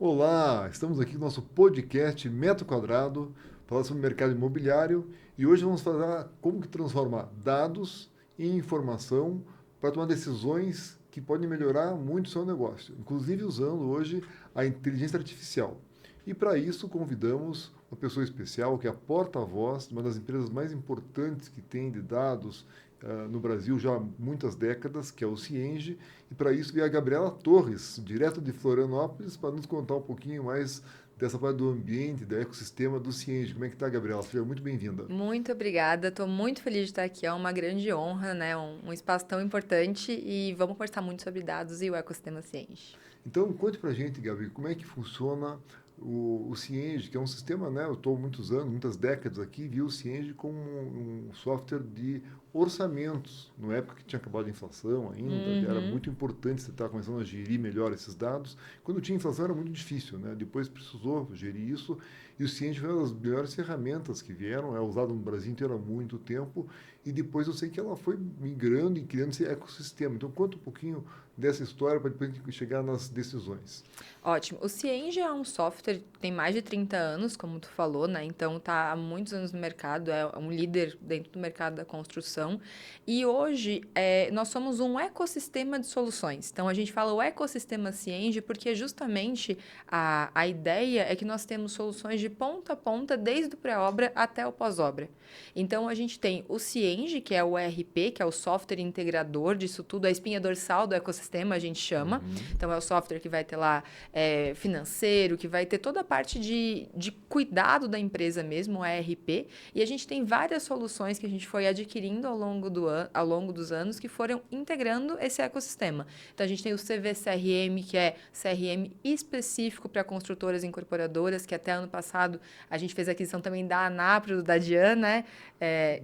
Olá, estamos aqui no nosso podcast Metro Quadrado, falar sobre o mercado imobiliário e hoje vamos falar como que transformar dados em informação para tomar decisões que podem melhorar muito o seu negócio, inclusive usando hoje a inteligência artificial. E para isso convidamos uma pessoa especial que é a porta-voz de uma das empresas mais importantes que tem de dados no Brasil já há muitas décadas, que é o Cienge, e para isso veio a Gabriela Torres, direto de Florianópolis, para nos contar um pouquinho mais dessa parte do ambiente, do ecossistema do Cienge. Como é que está, Gabriela? Seja muito bem-vinda. Muito obrigada, estou muito feliz de estar aqui, é uma grande honra, né? Um espaço tão importante e vamos conversar muito sobre dados e o ecossistema Cienge. Então, conte para a gente, Gabi, como é que funciona o Cienge, que é um sistema, né? Eu estou muitos anos, muitas décadas aqui, vi o Cienge como um software de orçamentos, na época que tinha acabado a inflação ainda, que era Uhum. muito importante você estar começando a gerir melhor esses dados. Quando tinha inflação era muito difícil, né? Depois precisou gerir isso, e o Cienge foi uma das melhores ferramentas que vieram, é usado no Brasil inteiro há muito tempo, e depois eu sei que ela foi migrando e criando esse ecossistema. Então, conta um pouquinho dessa história para depois a gente chegar nas decisões. Ótimo. O Cienge é um software que tem mais de 30 anos, como tu falou, né? Então tá há muitos anos no mercado, é um líder dentro do mercado da construção. E hoje nós somos um ecossistema de soluções. Então a gente fala o ecossistema Cienge porque justamente a ideia é que nós temos soluções de ponta a ponta, desde o pré-obra até o pós-obra. Então a gente tem o Cienge, que é o ERP, que é o software integrador disso tudo, a espinha dorsal do ecossistema, a gente chama. Uhum. Então é o software que vai ter lá financeiro, que vai ter toda a parte de cuidado da empresa mesmo, o ERP. E a gente tem várias soluções que a gente foi adquirindo ao longo dos anos que foram integrando esse ecossistema. Então a gente tem o CVCRM, que é CRM específico para construtoras e incorporadoras, que até ano passado a gente fez a aquisição também da Anapro, da Dian, né?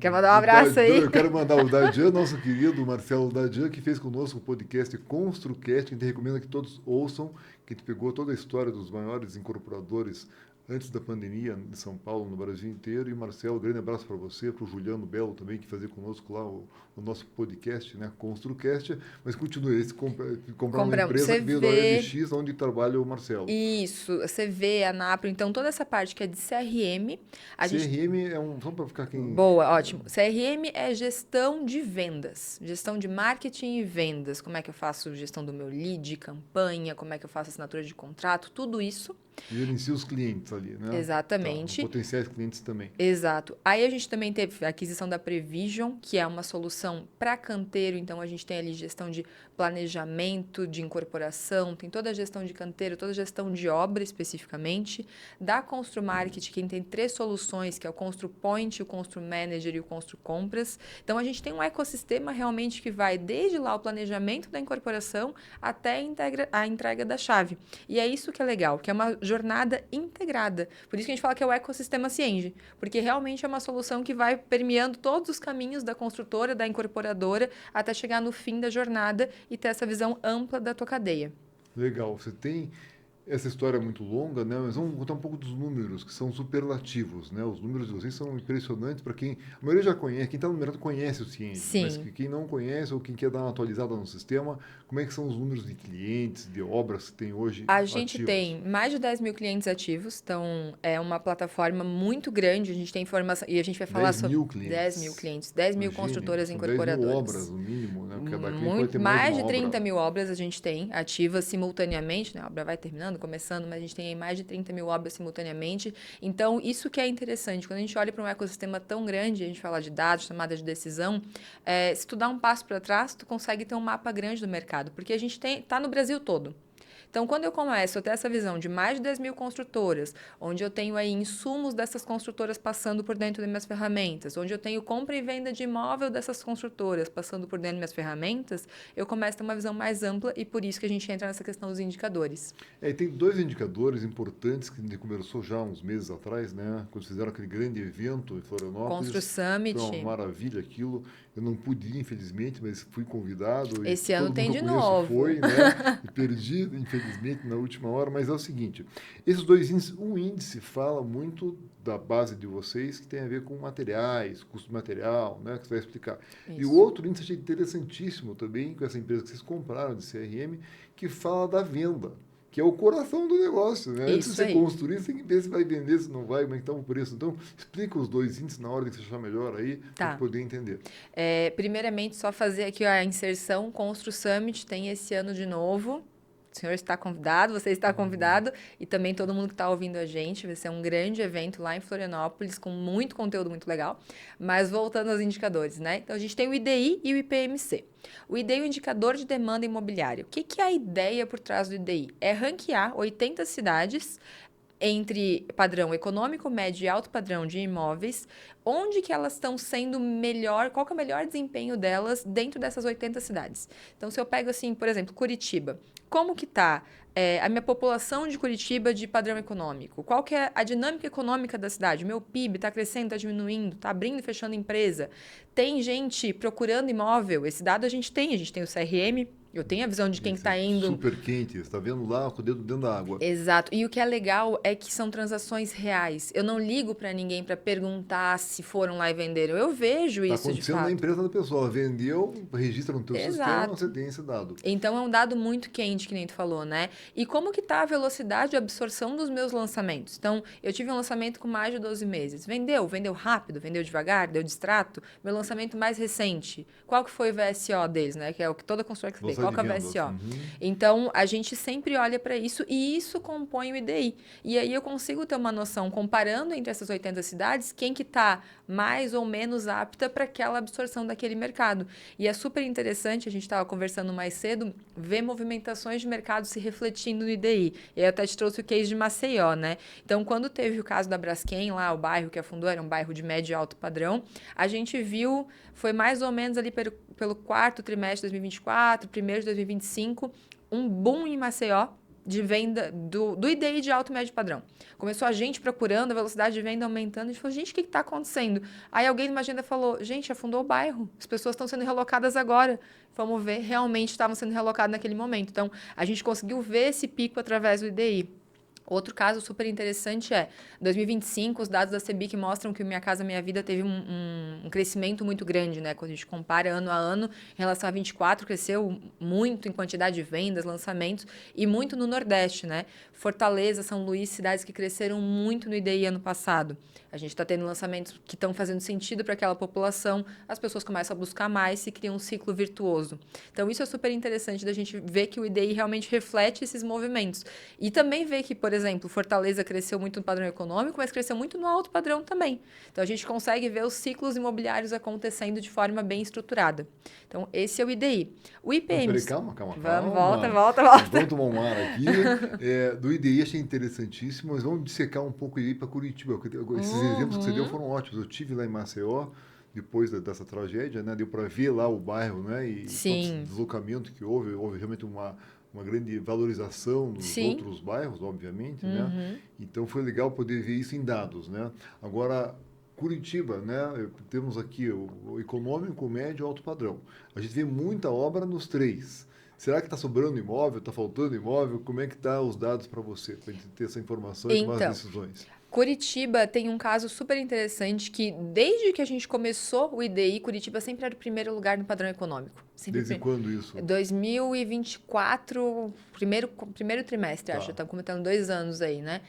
Quer mandar um abraço Eu aí? quero mandar o Dadian, nosso querido Marcelo Dadian, que fez conosco o podcast ConstruCast, que a gente recomenda que todos ouçam, que a gente pegou toda a história dos maiores incorporadores antes da pandemia de São Paulo, no Brasil inteiro. E Marcelo, grande abraço para você, para o Juliano Belo também, que fazia conosco lá o nosso podcast, né, ConstruCast. Mas continue, eles compraram uma Compramos empresa que veio da CV, OLX, onde trabalha o Marcelo. isso, CV, Anapro, então toda essa parte que é de CRM, a gente. CRM é só para ficar quem... Boa, ótimo. CRM é gestão de vendas, gestão de marketing e vendas. Como é que eu faço gestão do meu lead, campanha, como é que eu faço assinatura de contrato, tudo isso. gerencia os clientes ali, né? Tá, Exatamente. potenciais clientes também. Exato. Aí a gente também teve a aquisição da Prevision, que é uma solução para canteiro, então a gente tem ali gestão de planejamento, de incorporação, tem toda a gestão de canteiro, toda a gestão de obra especificamente. Da Constru Market, que tem três soluções, que é o Constru Point, o Constru Manager e o Constru Compras. Então a gente tem um ecossistema realmente que vai desde lá o planejamento da incorporação até a entrega da chave. E é isso que é legal, que é uma jornada integrada. Por isso que a gente fala que é o ecossistema Cienge, porque realmente é uma solução que vai permeando todos os caminhos da construtora, da incorporadora, até chegar no fim da jornada e ter essa visão ampla da tua cadeia. Legal. Você tem essa história é muito longa, né? Mas vamos contar um pouco dos números, que são superlativos, né? Os números de vocês são impressionantes para quem... A maioria já conhece, quem está no mercado conhece o Cienge, mas Sim. quem não conhece ou quem quer dar uma atualizada no sistema, como é que são os números de clientes, de obras que tem hoje A gente ativas? tem mais de 10 mil clientes ativos, então é uma plataforma muito grande. A gente tem informação, e a gente vai falar 10 sobre mil 10 mil clientes. clientes, 10 mil Imagine, construtoras e são 10 mil obras incorporadoras. no mínimo, né? Cada cliente pode ter Muito, mais de mais uma de obra. 30 mil obras a gente tem ativas simultaneamente, né? A obra vai terminando, começando, mas a gente tem aí mais de 30 mil obras simultaneamente. Então, isso que é interessante. Quando a gente olha para um ecossistema tão grande, a gente fala de dados, tomada de decisão, se tu dá um passo para trás, tu consegue ter um mapa grande do mercado, porque a gente está no Brasil todo. Então, quando eu começo a ter essa visão de mais de 10 mil construtoras, onde eu tenho aí insumos dessas construtoras passando por dentro das minhas ferramentas, onde eu tenho compra e venda de imóvel dessas construtoras passando por dentro das minhas ferramentas, eu começo a ter uma visão mais ampla e por isso que a gente entra nessa questão dos indicadores. É, e tem dois indicadores importantes que a gente conversou já há uns meses atrás, né? Quando fizeram aquele grande evento em Constru Florianópolis, foi uma Summit, maravilha aquilo. Eu não pude ir, infelizmente, mas fui convidado e esse ano todo mundo tem que eu de conheço novo. foi, né? E perdi, infelizmente, na última hora. Mas é o seguinte: esses dois índices, um índice fala muito da base de vocês que tem a ver com materiais, custo de material, né? Que você vai explicar. E o Isso. outro índice achei interessantíssimo também, com essa empresa que vocês compraram de CRM, que fala da venda. que é o coração do negócio, né? Antes de Isso você aí. construir, você tem que ver se vai vender, se não vai, como é que está o preço. Então, explica os dois índices na ordem que você achar melhor aí, para a gente Tá. poder entender. Primeiramente, só fazer aqui a inserção. Constru Summit tem esse ano de novo. O senhor está convidado, você está convidado, e também todo mundo que está ouvindo a gente. Vai ser um grande evento lá em Florianópolis, com muito conteúdo muito legal. Mas voltando aos indicadores, né? Então, a gente tem o IDI e o IPMC. O IDI é o indicador de demanda imobiliária. O que é a ideia por trás do IDI? É ranquear 80 cidades entre padrão econômico, médio e alto padrão de imóveis, onde que elas estão sendo melhor, qual que é o melhor desempenho delas dentro dessas 80 cidades. Então, se eu pego assim, por exemplo, Curitiba, como que tá a minha população de Curitiba de padrão econômico? Qual que é a dinâmica econômica da cidade? O meu PIB está crescendo, está diminuindo, está abrindo e fechando empresa? Tem gente procurando imóvel? Esse dado a gente tem o CRM, eu tenho a visão de quem Esse está indo. super quente, você está vendo lá com o dedo dentro da água. Exato. E o que é legal é que são transações reais. Eu não ligo para ninguém para perguntar se foram lá e venderam. Eu vejo Está isso de acontecendo na fato. empresa da pessoa. Ela vendeu, registra no teu sistema, Exato. você tem esse dado. Então é um dado muito quente, que nem tu falou, né? E como que tá a velocidade de absorção dos meus lançamentos? Então, eu tive um lançamento com mais de 12 meses. Vendeu? Vendeu rápido? Vendeu devagar? Deu distrato? Meu lançamento mais recente, qual que foi o VSO deles, né? Que é o que toda construtora quer saber. Bolsa Qual de que é o vendas. VSO? Uhum. Então, a gente sempre olha para isso e isso compõe o IDI. E aí eu consigo ter uma noção, comparando entre essas 80 cidades, quem que está mais ou menos apta para aquela absorção daquele mercado. E é super interessante, a gente estava conversando mais cedo, ver movimentações de mercado se refletindo no IDI. E aí eu até te trouxe o case de Maceió, né? Então, quando teve o caso da Braskem, lá, o bairro que afundou, era um bairro de médio e alto padrão, a gente viu, foi mais ou menos ali pelo quarto trimestre de 2024, primeiro de 2025, um boom em Maceió de venda do IDI de alto médio padrão. Começou a gente procurando, a velocidade de venda aumentando, a gente falou, gente, o que está acontecendo? Aí alguém numa agenda falou, gente, afundou o bairro, as pessoas estão sendo relocadas agora. Vamos ver, realmente estavam sendo relocadas naquele momento. Então, a gente conseguiu ver esse pico através do IDI. Outro caso super interessante é 2025, os dados da CEBIC mostram que o Minha Casa Minha Vida teve um crescimento muito grande, né? Quando a gente compara ano a ano, em relação a 24, cresceu muito em quantidade de vendas, lançamentos e muito no Nordeste, né? Fortaleza, São Luís, cidades que cresceram muito no IDI ano passado. A gente está tendo lançamentos que estão fazendo sentido para aquela população, as pessoas começam a buscar mais e cria um ciclo virtuoso. Então, isso é super interessante da gente ver que o IDI realmente reflete esses movimentos. E também ver que, por exemplo, Fortaleza cresceu muito no padrão econômico, mas cresceu muito no alto padrão também. Então, a gente consegue ver os ciclos imobiliários acontecendo de forma bem estruturada. Então, esse é o IDI. O Não, peraí, IPMC... calma. Vamos, Calma. volta. Vamos tomar um ar aqui. Do IDI achei interessantíssimo, mas vamos dissecar um pouco o IDI para Curitiba. Esses exemplos que você deu foram ótimos. Eu tive lá em Maceió, depois dessa tragédia, né? Deu para ver lá o bairro, né? E todo esse Sim, deslocamento que houve realmente uma grande valorização nos sim. outros bairros, obviamente, né? Uhum. Então foi legal poder ver isso em dados, né? Agora, Curitiba, né? Temos aqui o econômico, o médio e o alto padrão. A gente vê muita obra nos três. Será que está sobrando imóvel? Está faltando imóvel? Como é que tá os dados para você, para a gente ter essa informação e tomar as Então, decisões? Curitiba tem um caso super interessante que, desde que a gente começou o IDI, Curitiba sempre era o primeiro lugar no padrão econômico. Sempre Desde quando isso? 2024, primeiro trimestre, acho. Tá. Estamos comentando 2 anos aí, né?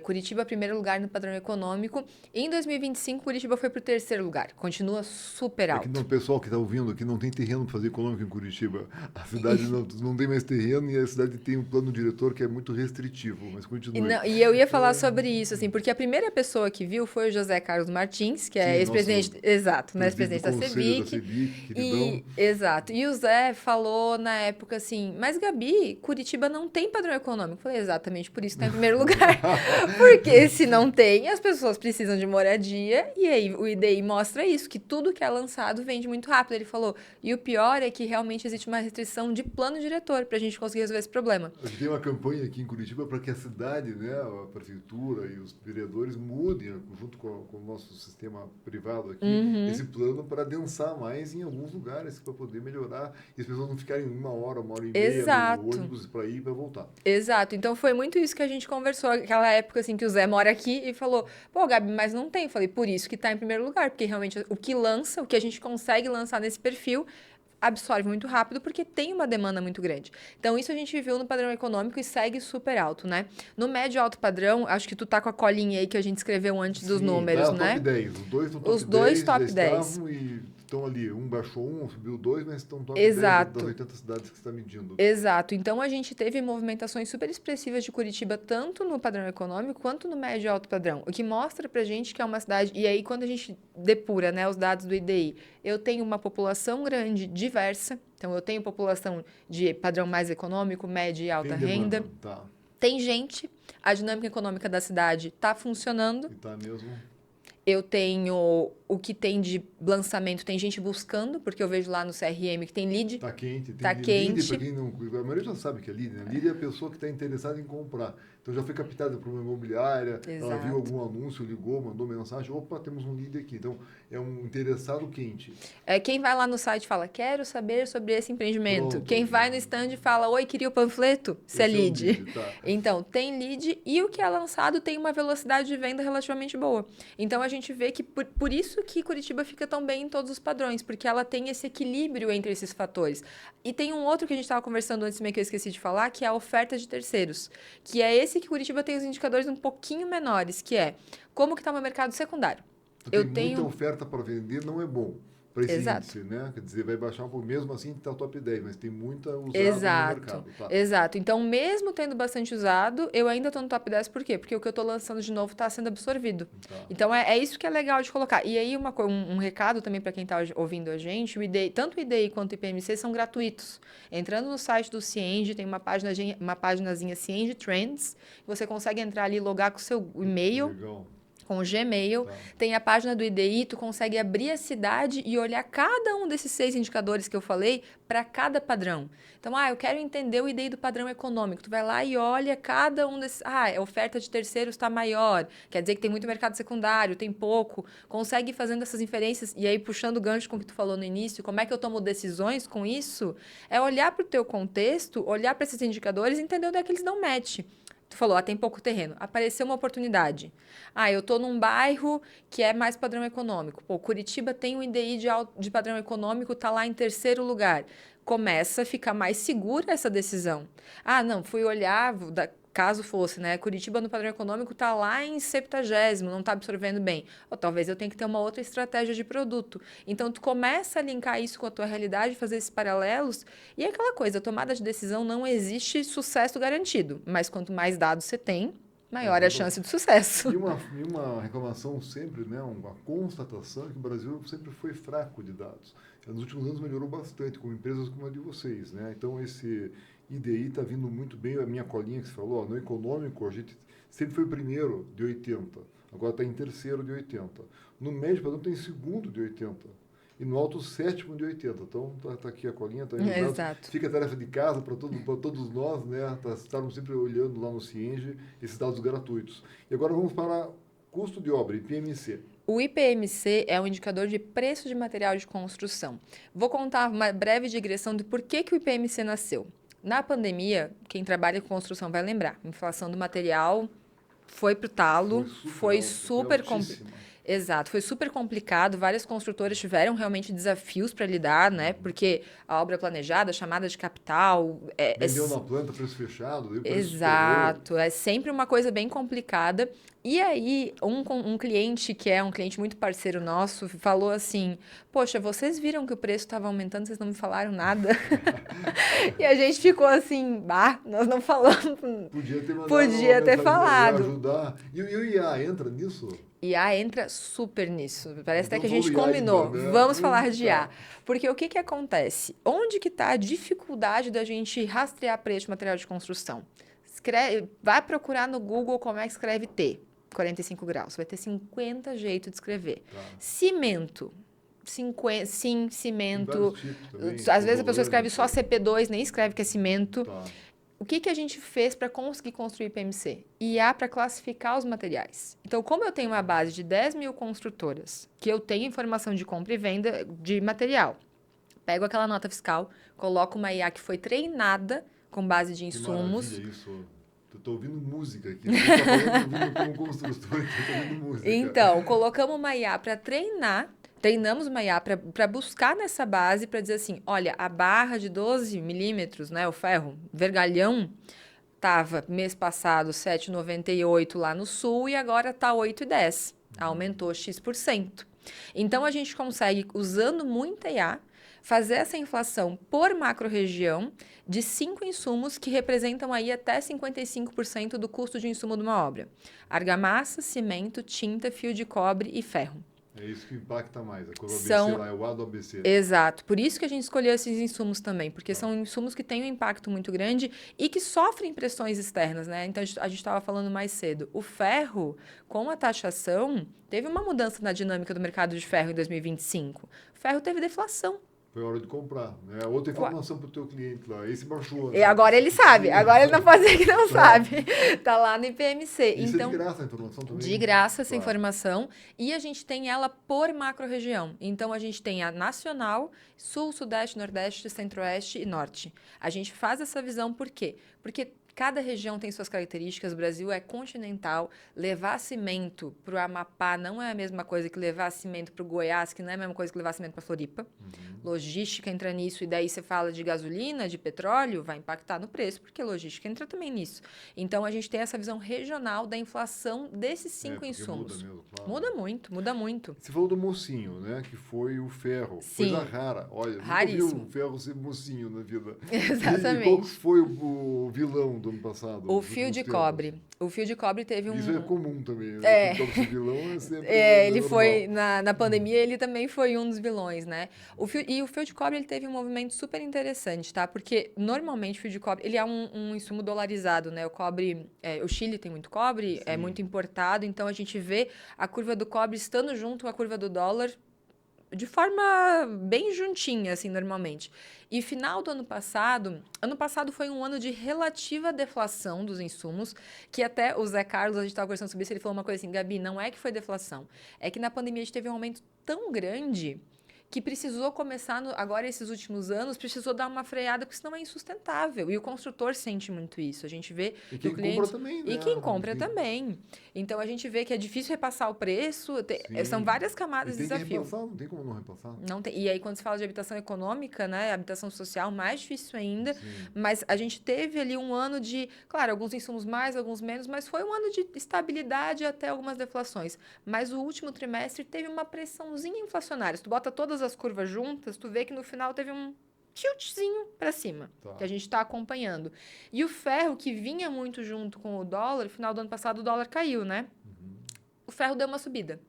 Curitiba, primeiro lugar no padrão econômico. Em 2025, Curitiba foi para o terceiro lugar. Continua super É que alto. o pessoal que está ouvindo aqui não tem terreno para fazer econômico em Curitiba. A cidade não tem mais terreno e a cidade tem um plano diretor que é muito restritivo, mas E, continue. não- e eu ia falar sobre isso, assim, porque a primeira pessoa que viu foi o José Carlos Martins, que é Sim, ex-presidente, nosso exato, né, presidente ex-presidente do da conselho da CEBIC. CEBIC, queridão. Exato. E o Zé falou na época assim, mas Gabi, Curitiba não tem padrão econômico. Eu falei, exatamente por isso que está em primeiro lugar. Porque se não tem, as pessoas precisam de moradia, e aí o IDI mostra isso, que tudo que é lançado vende muito rápido. Ele falou, e o pior é que realmente existe uma restrição de plano diretor para a gente conseguir resolver esse problema. A gente tem uma campanha aqui em Curitiba para que a cidade, né, a prefeitura e os vereadores mudem, junto com o nosso sistema privado aqui, esse plano para densar mais em alguns lugares, para poder melhorar e as pessoas não ficarem 1 hora e meia no Exato. ônibus para ir e para voltar. Exato, então foi muito isso que a gente conversou, aquela época assim que o Zé mora aqui e falou, pô, Gabi, mas não tem. Eu falei, por isso que tá em primeiro lugar, porque realmente o que lança, o que a gente consegue lançar nesse perfil, absorve muito rápido porque tem uma demanda muito grande. Então, isso a gente viu no padrão econômico e segue super alto, né? No médio alto padrão, acho que tu tá com a colinha aí que a gente escreveu antes dos números, tá né? top 10. Os dois estão Os top dois 10, já top 10. estavam e estão ali. Um baixou um, subiu dois, mas estão top 10 Exato. das 80 cidades que você está medindo. Exato. Então, a gente teve movimentações super expressivas de Curitiba, tanto no padrão econômico, quanto no médio e alto padrão. O que mostra pra gente que é uma cidade... E aí, quando a gente depura, né, os dados do IDI, eu tenho uma população grande, diversa. Então, eu tenho população de padrão mais econômico, média e alta renda. Tá. Tem gente, a dinâmica econômica da cidade está funcionando. E tá mesmo. Eu tenho o que tem de lançamento, tem gente buscando, porque eu vejo lá no CRM que tem lead. Tá quente. Tá lead, quente. para quem não... A maioria já sabe que é lead, né? Lead é a pessoa que está interessada em comprar. Então já foi captada por uma imobiliária, ela viu algum anúncio, ligou, mandou mensagem, opa, temos um lead aqui. Então é um interessado quente. Quem vai lá no site e fala, quero saber sobre esse empreendimento. Pronto. Quem vai no stand e fala, oi, queria o panfleto? Isso é lead. Tá. Então, tem lead e o que é lançado tem uma velocidade de venda relativamente boa. Então, a gente vê que por isso que Curitiba fica tão bem em todos os padrões, porque ela tem esse equilíbrio entre esses fatores. E tem um outro que a gente estava conversando antes, que eu esqueci de falar, que é a oferta de terceiros, que é esse que Curitiba tem os indicadores um pouquinho menores, que é como que está o meu mercado secundário. Eu tenho muita oferta para vender, não é bom para esse Exato. índice, né? Quer dizer, vai baixar um pouco, mesmo assim está top 10, mas tem muita usada Exato. no mercado. Tá. Exato. Então, mesmo tendo bastante usado, eu ainda estou no top 10, por quê? Porque o que eu estou lançando de novo está sendo absorvido. Tá. Então, é isso que é legal de colocar. E aí, um recado também para quem está ouvindo a gente, tanto o IDI quanto o IPMC são gratuitos. Entrando no site do Cienge, tem uma paginazinha Cienge Trends, você consegue entrar ali, logar com o seu e-mail. Legal. Com o Gmail, tem a página do IDI, tu consegue abrir a cidade e olhar cada um desses 6 indicadores que eu falei para cada padrão. Então, eu quero entender o IDI do padrão econômico. Tu vai lá e olha cada um desses... a oferta de terceiros está maior, quer dizer que tem muito mercado secundário, tem pouco. Consegue ir fazendo essas inferências e aí puxando o gancho com o que tu falou no início, como é que eu tomo decisões com isso? É olhar para o teu contexto, olhar para esses indicadores e entender onde é que eles dão match. Tu falou, tem pouco terreno. Apareceu uma oportunidade. Eu estou num bairro que é mais padrão econômico. Pô, Curitiba tem um IDI de padrão econômico, está lá em terceiro lugar. Começa a ficar mais segura essa decisão. Não, fui olhar, caso fosse, né? Curitiba no padrão econômico está lá em 70º, não está absorvendo bem. Ou talvez eu tenha que ter uma outra estratégia de produto. Então, tu começa a linkar isso com a tua realidade, fazer esses paralelos. E é aquela coisa, tomada de decisão não existe sucesso garantido. Mas quanto mais dados você tem, maior é a chance de sucesso. E uma reclamação sempre, né? Uma constatação que o Brasil sempre foi fraco de dados. Nos últimos anos melhorou bastante, com empresas como a de vocês, né? Então, esse IDI está vindo muito bem. A minha colinha que você falou, no econômico, a gente sempre foi o primeiro de 80, agora está em terceiro de 80. No médio padrão tem segundo de 80. E no alto, sétimo de 80. Então, tá aqui a colinha, tá aí. Exato. Fica a tarefa de casa para todos nós, né? Estarmos sempre olhando lá no Cienge esses dados gratuitos. E agora vamos para custo de obra, IPMC. O IPMC é um indicador de preço de material de construção. Vou contar uma breve digressão de por que o IPMC nasceu. Na pandemia, quem trabalha com construção vai lembrar, a inflação do material foi pro talo, foi super complicado. Exato, foi super complicado, várias construtoras tiveram realmente desafios para lidar, né? Porque a obra planejada, chamada de capital... Vendeu na planta, preço fechado. Exato, é sempre uma coisa bem complicada. E aí, um cliente, que é um cliente muito parceiro nosso, falou assim, poxa, vocês viram que o preço estava aumentando, vocês não me falaram nada? E a gente ficou assim, nós não falamos. Podia ter falado. Ajudar. E o IA entra nisso? IA entra super nisso. Parece até que a gente combinou. Ainda, né? Vamos falar de IA. Porque o que acontece? Onde que está a dificuldade da gente rastrear preço de material de construção? Vai procurar no Google como é que escreve T, 45 graus. Vai ter 50 jeitos de escrever. Cimento. Cimento. Às vezes a pessoa escreve só CP2, nem escreve que é cimento. O que a gente fez para conseguir construir IPMC? IA para classificar os materiais. Então, como eu tenho uma base de 10 mil construtoras, que eu tenho informação de compra e venda de material, pego aquela nota fiscal, coloco uma IA que foi treinada com base de insumos. Que isso. Estou ouvindo música aqui. Você está falando como construtor, estou ouvindo música. Então, colocamos uma IA para treinar Treinamos uma IA para buscar nessa base, para dizer assim, olha, a barra de 12 milímetros, né, o ferro, vergalhão, estava mês passado 7,98 lá no sul e agora está 8,10. Aumentou X%. Então, a gente consegue, usando muita IA, fazer essa inflação por macro-região de 5 insumos que representam aí até 55% do custo de insumo de uma obra. Argamassa, cimento, tinta, fio de cobre e ferro. É isso que impacta mais. A coisa do São... ABC lá, é o A do ABC. Exato. Por isso que a gente escolheu esses insumos também, porque são insumos que têm um impacto muito grande e que sofrem pressões externas, né? Então, a gente estava falando mais cedo. O ferro, com a taxação, teve uma mudança na dinâmica do mercado de ferro em 2025. O ferro teve deflação. Foi hora de comprar, né? Outra informação para o teu cliente lá. Esse baixou, E né? agora ele sabe. Agora ele não pode dizer que não sabe. Tá lá no IPMC. Isso então, é de graça a informação também? De graça essa informação. E a gente tem ela por macro-região. Então, a gente tem a nacional, sul, sudeste, nordeste, centro-oeste e norte. A gente faz essa visão por quê? Porque cada região tem suas características, o Brasil é continental, levar cimento para o Amapá não é a mesma coisa que levar cimento para o Goiás, que não é a mesma coisa que levar cimento para Floripa. Logística entra nisso, e daí você fala de gasolina, de petróleo, vai impactar no preço, porque logística entra também nisso. Então, a gente tem essa visão regional da inflação desses 5 insumos. Muda mesmo, claro. Muda muito, muda muito. Você falou do mocinho, né? Que foi o ferro. Sim. Coisa rara. Olha, Raríssimo. nunca vi o ferro ser mocinho na vida. Exatamente. E qual foi o vilão do ano passado? O fio de cobre. O fio de cobre teve Isso é comum também, né? É. O vilão é sempre ele normal. foi, na pandemia, ele também foi um dos vilões, né? O fio de cobre, ele teve um movimento super interessante, tá? Porque, normalmente, o fio de cobre, ele é um insumo dolarizado, né? O cobre, o Chile tem muito cobre, é muito importado, então a gente vê a curva do cobre estando junto com a curva do dólar de forma bem juntinha, assim, normalmente. E final do ano passado foi um ano de relativa deflação dos insumos, que até o Zé Carlos, a gente estava conversando sobre isso, ele falou uma coisa assim, Gabi, não é que foi deflação, é que na pandemia a gente teve um aumento tão grande que precisou começar, agora esses últimos anos, precisou dar uma freada, porque senão é insustentável. E o construtor sente muito isso. A gente vê E que quem o cliente... compra também, né? E quem compra também. Então, a gente vê que é difícil repassar o preço. São várias camadas de desafio. Tem que repassar, não tem como não repassar. Não tem. E aí, quando se fala de habitação econômica, né, habitação social, mais difícil ainda. Sim. Mas a gente teve ali um ano de, claro, alguns insumos mais, alguns menos, mas foi um ano de estabilidade até algumas deflações. Mas o último trimestre teve uma pressãozinha inflacionária. Se tu bota todas as curvas juntas, tu vê que no final teve um tiltzinho para cima, que a gente está acompanhando. E o ferro, que vinha muito junto com o dólar, no final do ano passado o dólar caiu, né? O ferro deu uma subida.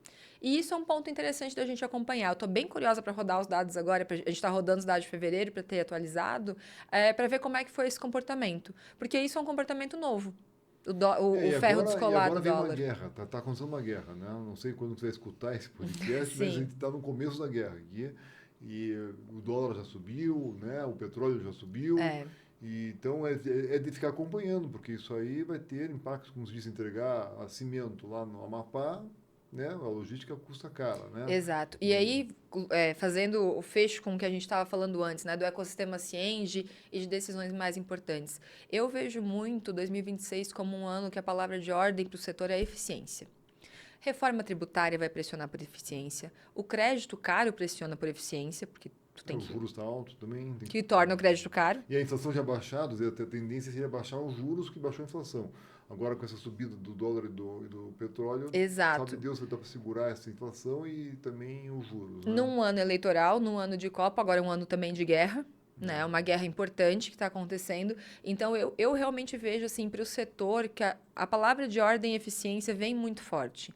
E isso é um ponto interessante da gente acompanhar. Eu estou bem curiosa para rodar os dados agora, a gente está rodando os dados de fevereiro para ter atualizado, para ver como é que foi esse comportamento. Porque isso é um comportamento novo. O ferro descolar do dólar. Agora vem uma guerra, tá acontecendo uma guerra, né? Não sei quando você vai escutar esse podcast, mas a gente está no começo da guerra aqui. E o dólar já subiu, né? O petróleo já subiu. E, então, é de ficar acompanhando, porque isso aí vai ter impactos, como se diz, entregar a cimento lá no Amapá, né? A logística custa cara, né? Exato. E aí, fazendo o fecho com o que a gente estava falando antes, né? Do ecossistema Cienge e de decisões mais importantes. Eu vejo muito 2026 como um ano que a palavra de ordem para o setor é eficiência. Reforma tributária vai pressionar por eficiência. O crédito caro pressiona por eficiência, porque tu tem Os juros estão altos também. Que torna o crédito caro. E a inflação já baixado, a tendência seria baixar os juros que baixou a inflação. Agora, com essa subida do dólar e do petróleo, Exato. sabe Deus, vai dar para segurar essa inflação e também os juros. Né? Num ano eleitoral, num ano de Copa, agora é um ano também de guerra. Né, uma guerra importante que está acontecendo. Então, eu realmente vejo, assim, para o setor, que a palavra de ordem e eficiência vem muito forte.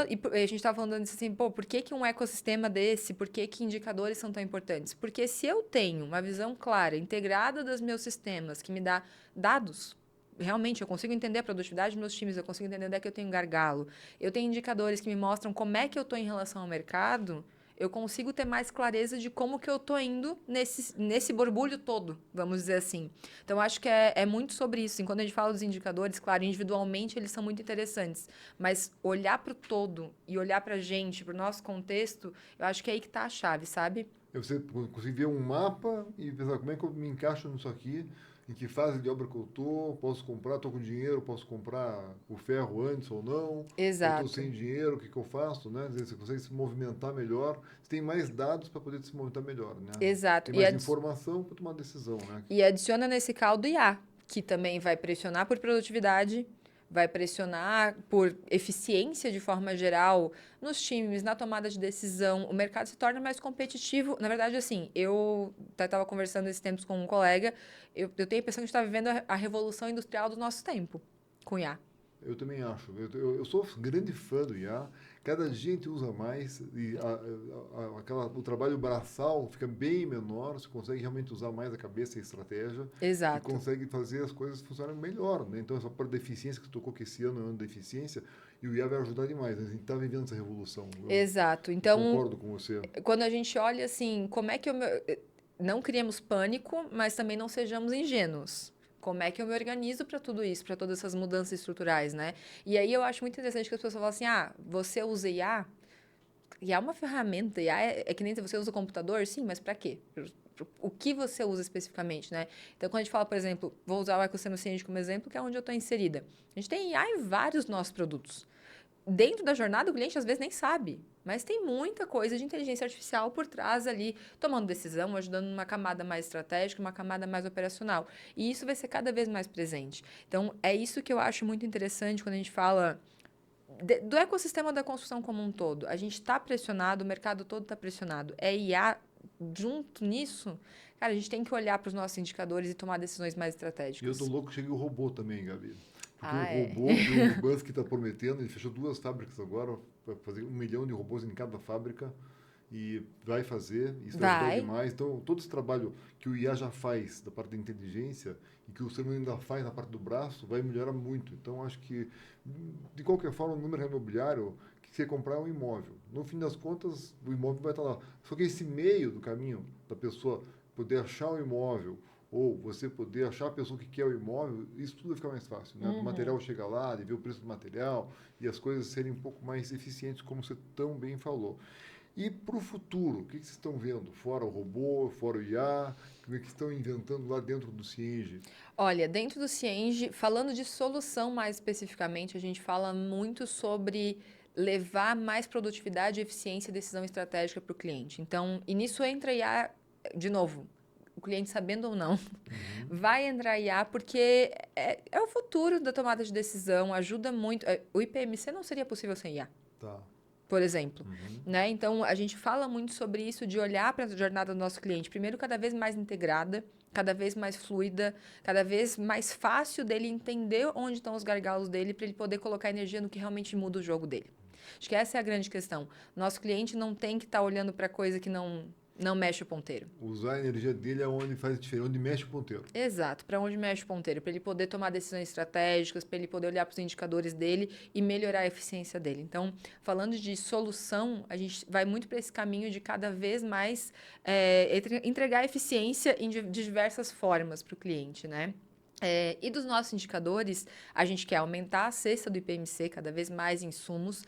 E a gente estava falando assim, por que um ecossistema desse, por que indicadores são tão importantes? Porque se eu tenho uma visão clara, integrada dos meus sistemas, que me dá dados, realmente eu consigo entender a produtividade dos meus times, eu consigo entender onde é que eu tenho gargalo, eu tenho indicadores que me mostram como é que eu estou em relação ao mercado, eu consigo ter mais clareza de como que eu estou indo nesse borbulho todo, vamos dizer assim. Então, acho que é muito sobre isso. Assim, quando a gente fala dos indicadores, claro, individualmente eles são muito interessantes, mas olhar para o todo e olhar para a gente, para o nosso contexto, eu acho que é aí que está a chave, sabe? Você conseguir ver um mapa e pensar como é que eu me encaixo nisso aqui, em que fase de obra que eu estou, posso comprar, estou com dinheiro, posso comprar o ferro antes ou não, ou estou Exato. sem dinheiro, o que, que eu faço, né? Quer dizer, você consegue se movimentar melhor, você tem mais dados para poder se movimentar melhor, né? Exato. Tem mais informação para tomar decisão, né? E adiciona nesse caldo IA, que também vai pressionar por produtividade, vai pressionar por eficiência de forma geral nos times, na tomada de decisão. O mercado se torna mais competitivo. Na verdade, assim, eu estava conversando esses tempos com um colega, eu tenho a impressão que a gente está vivendo a revolução industrial do nosso tempo com IA. Eu também acho. Eu sou grande fã do IA. Cada dia a gente usa mais e o trabalho braçal fica bem menor. Você consegue realmente usar mais a cabeça e a estratégia e Exato. consegue fazer as coisas funcionarem melhor, né? Então, essa parte da eficiência que você tocou, que esse ano é o ano da eficiência, e o IA vai ajudar demais, né? A gente está vivendo essa revolução. Exato. Eu Então, concordo com você. quando a gente olha assim, como é que eu não criemos pânico, mas também não sejamos ingênuos. Como é que eu me organizo para tudo isso, para todas essas mudanças estruturais, né? E aí eu acho muito interessante que as pessoas falam assim: ah, você usa IA? IA é uma ferramenta, IA é que nem você usa o computador, sim, mas para quê? O que você usa especificamente, né? Então, quando a gente fala, por exemplo, vou usar o ecossistema ciente como exemplo, que é onde eu estou inserida. A gente tem IA em vários nossos produtos. Dentro da jornada, o cliente às vezes nem sabe, mas tem muita coisa de inteligência artificial por trás ali, tomando decisão, ajudando numa camada mais estratégica, uma camada mais operacional. E isso vai ser cada vez mais presente. Então, é isso que eu acho muito interessante quando a gente fala do ecossistema da construção como um todo. A gente está pressionado, o mercado todo está pressionado. É IA junto nisso, cara, a gente tem que olhar para os nossos indicadores e tomar decisões mais E eu tô estratégicas. louco que chegue o robô também, Gabi. Porque o Ah, é. robô que o Musk está prometendo, ele fechou 2 fábricas agora, vai fazer 1 milhão de robôs em cada fábrica e vai fazer, isso vai ajudar Vai. demais. Então, todo esse trabalho que o IA já faz da parte da inteligência e que o ser humano ainda faz na parte do braço, vai melhorar muito. Então, acho que, de qualquer forma, o número imobiliário, que você comprar é um imóvel. No fim das contas, o imóvel vai estar lá. Só que esse meio do caminho da pessoa poder achar o imóvel, ou você poder achar a pessoa que quer o imóvel, isso tudo vai ficar mais fácil, né? O Uhum. material chega lá, de ver o preço do material e as coisas serem um pouco mais eficientes, como você tão bem falou. E para o futuro, o que vocês estão vendo? Fora o robô, fora o IA, como é que estão inventando lá dentro do Cienge? Olha, dentro do Cienge, falando de solução mais especificamente, a gente fala muito sobre levar mais produtividade, eficiência e decisão estratégica para o cliente. Então, e nisso entra IA, de novo, o cliente sabendo ou não, Uhum. vai entrar IA porque é o futuro da tomada de decisão, ajuda muito. O IPMC não seria possível sem IA, Tá. por exemplo, Uhum. né? Então, a gente fala muito sobre isso, de olhar para a jornada do nosso cliente, primeiro, cada vez mais integrada, cada vez mais fluida, cada vez mais fácil dele entender onde estão os gargalos dele, para ele poder colocar energia no que realmente muda o jogo dele. Acho que essa é a grande questão. Nosso cliente não tem que estar olhando para coisa que não mexe o ponteiro. Usar a energia dele é onde faz diferença, onde mexe o ponteiro. Exato, para onde mexe o ponteiro, para ele poder tomar decisões estratégicas, para ele poder olhar para os indicadores dele e melhorar a eficiência dele. Então, falando de solução, a gente vai muito para esse caminho de cada vez mais entregar eficiência de diversas formas para o cliente, né? E dos nossos indicadores, a gente quer aumentar a cesta do IPMC, cada vez mais insumos,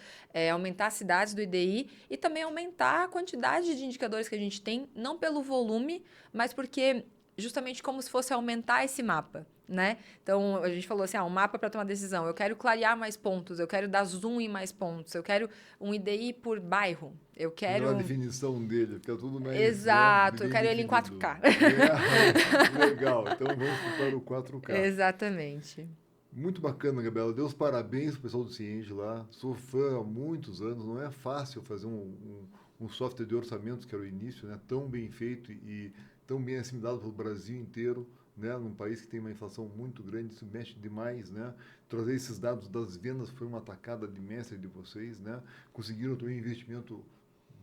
aumentar as cidades do IDI e também aumentar a quantidade de indicadores que a gente tem, não pelo volume, mas porque justamente como se fosse aumentar esse mapa, né? Então, a gente falou assim, um mapa para tomar decisão. Eu quero clarear mais pontos, eu quero dar zoom em mais pontos, eu quero um IDI por bairro, eu Melhorar a quero... definição dele, fica tudo mais, né, Exato, eu bem quero ele em definido. 4K. Legal, então vamos para o 4K. Exatamente. Muito bacana, Gabriela. Dê os parabéns pro pessoal do Cienge lá. Sou fã há muitos anos. Não é fácil fazer um software de orçamentos, que era o início, né? Tão bem feito e tão bem assimilado pelo Brasil inteiro, né? Num país que tem uma inflação muito grande, isso mexe demais, né? Trazer esses dados das vendas foi uma tacada de mestre de vocês, né? Conseguiram também investimento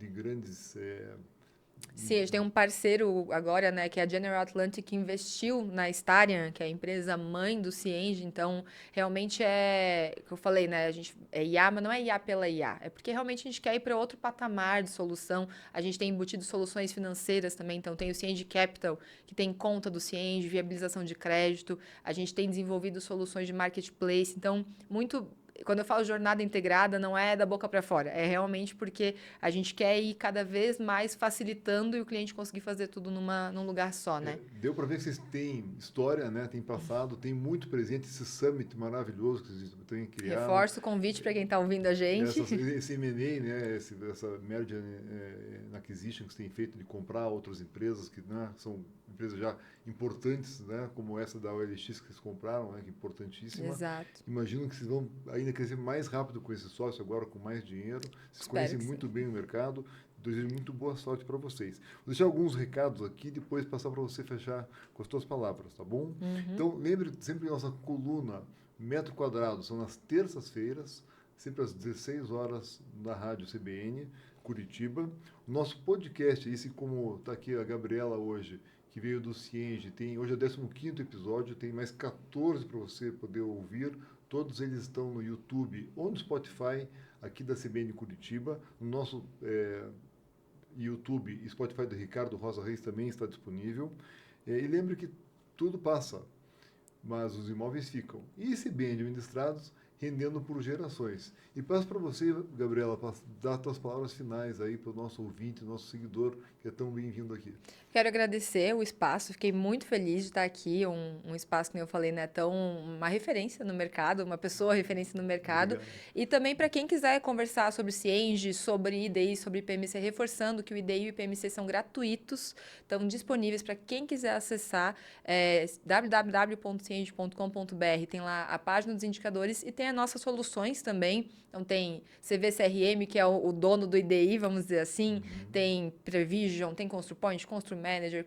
de grandes... Sim, a gente tem um parceiro agora, né, que é a General Atlantic, que investiu na Starion, que é a empresa mãe do Cienge. Então, realmente que eu falei, né, a gente é IA, mas não é IA pela IA. É porque realmente a gente quer ir para outro patamar de solução. A gente tem embutido soluções financeiras também. Então, tem o Cienge Capital, que tem conta do Cienge, viabilização de crédito. A gente tem desenvolvido soluções de marketplace. Então, muito Quando eu falo jornada integrada, não é da boca para fora. É realmente porque a gente quer ir cada vez mais facilitando e o cliente conseguir fazer tudo num lugar só, né? Deu para ver que vocês têm história, né? Tem passado, tem muito presente esse summit maravilhoso que vocês têm criado. Reforço o convite para quem está ouvindo a gente. Esse M&A, né? Essa merger and acquisition que vocês têm feito de comprar outras empresas que, né, são empresas já importantes, né? Como essa da OLX que vocês compraram, né? Que é importantíssima. Exato. Imagino que vocês vão ainda crescer mais rápido com esse sócio agora, com mais dinheiro. Vocês conhecem muito bem o mercado. Desejo muito boa sorte para vocês. Vou deixar alguns recados aqui, depois passar para você fechar com as suas palavras, tá bom? Então, lembre sempre nossa coluna Metro Quadrado, são nas terças-feiras, sempre às 16 horas, na Rádio CBN, Curitiba. O nosso podcast, esse como está aqui a Gabriela hoje, que veio do Cienge, hoje é o 15º episódio, tem mais 14 para você poder ouvir. Todos eles estão no YouTube ou no Spotify, aqui da CBN Curitiba. No nosso YouTube e Spotify do Ricardo Rosa Reis também está disponível. E lembre que tudo passa, mas os imóveis ficam. E CBN administrados, rendendo por gerações. E passo para você, Gabriela, para dar as tuas palavras finais aí para o nosso ouvinte, nosso seguidor, que é tão bem-vindo aqui. Quero agradecer o espaço, fiquei muito feliz de estar aqui, um espaço, como eu falei, né, uma referência no mercado, uma pessoa referência no mercado. Obrigado. E também para quem quiser conversar sobre Cienge, sobre IDI, sobre IPMC, reforçando que o IDI e o IPMC são gratuitos, estão disponíveis para quem quiser acessar, www.cienge.com.br, tem lá a página dos indicadores e tem as nossas soluções também. Então, tem CVCRM, que é o dono do IDI, vamos dizer assim, tem Prevision, tem ConstruPoint, ConstruManager,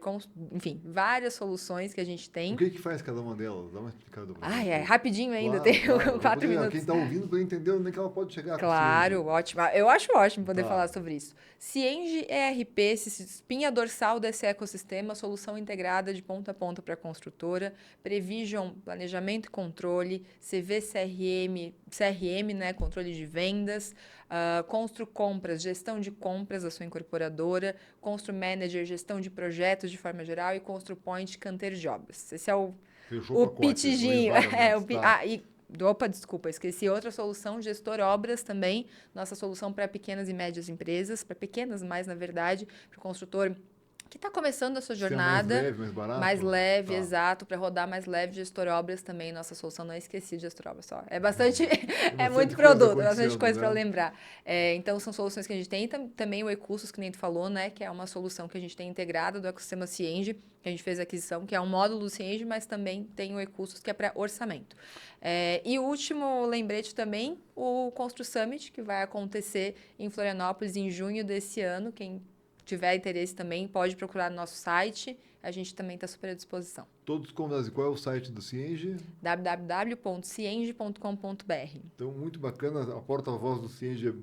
enfim, várias soluções que a gente tem. O que faz cada uma delas? Dá uma explicada para você. Rapidinho ainda, tem 4 minutos. Quem está ouvindo para entender onde é que ela pode chegar. Claro, ótimo. Eu acho ótimo poder falar sobre isso. Cienge ERP, espinha dorsal desse ecossistema, solução integrada de ponta a ponta para a construtora, Prevision, planejamento e controle, CRM, né, controle de vendas, Constru Compras, gestão de compras da sua incorporadora, Constru Manager, gestão de projetos de forma geral e ConstruPoint, canteiro de obras. Esse é o pitidinho. Opa, desculpa, esqueci outra solução, Gestor Obras também, nossa solução para pequenas e médias empresas, para pequenas mais, na verdade, para o construtor que está começando a sua jornada. Mais leve, mais barato. Mais leve, exato, para rodar mais leve. Gestor Obras também, nossa solução, não esqueci de Gestor Obras só. É bastante, é muito produto, bastante coisa para lembrar. Então, são soluções que a gente tem. Também o E-Cursos, que nem tu falou, né, que é uma solução que a gente tem integrada do ecossistema Cienge, que a gente fez a aquisição, que é um módulo do Cienge, mas também tem o E-Cursos, que é para orçamento. E o último lembrete também, o Constru Summit, que vai acontecer em Florianópolis em junho desse ano. Quem tiver interesse também, pode procurar no nosso site. A gente também está super à disposição. Todos convidados. E qual é o site do Cienge? www.cienge.com.br. Então, muito bacana. A porta-voz do Cienge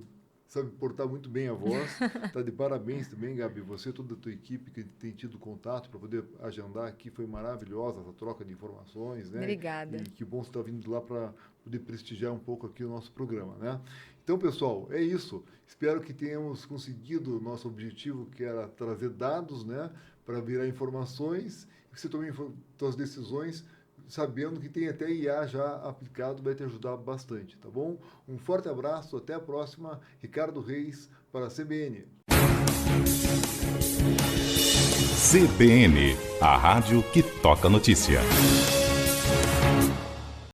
sabe portar muito bem a voz. Está de parabéns também, Gabi. Você e toda a tua equipe que tem tido contato para poder agendar aqui. Foi maravilhosa essa troca de informações, né? Obrigada. E que bom você estar vindo lá para poder prestigiar um pouco aqui o nosso programa, né? Então, pessoal, é isso. Espero que tenhamos conseguido o nosso objetivo, que era trazer dados, né, para virar informações, e que você tome suas decisões sabendo que tem até IA já aplicado, vai te ajudar bastante, tá bom? Um forte abraço, até a próxima. Ricardo Reis para a CBN. CBN, a rádio que toca notícia.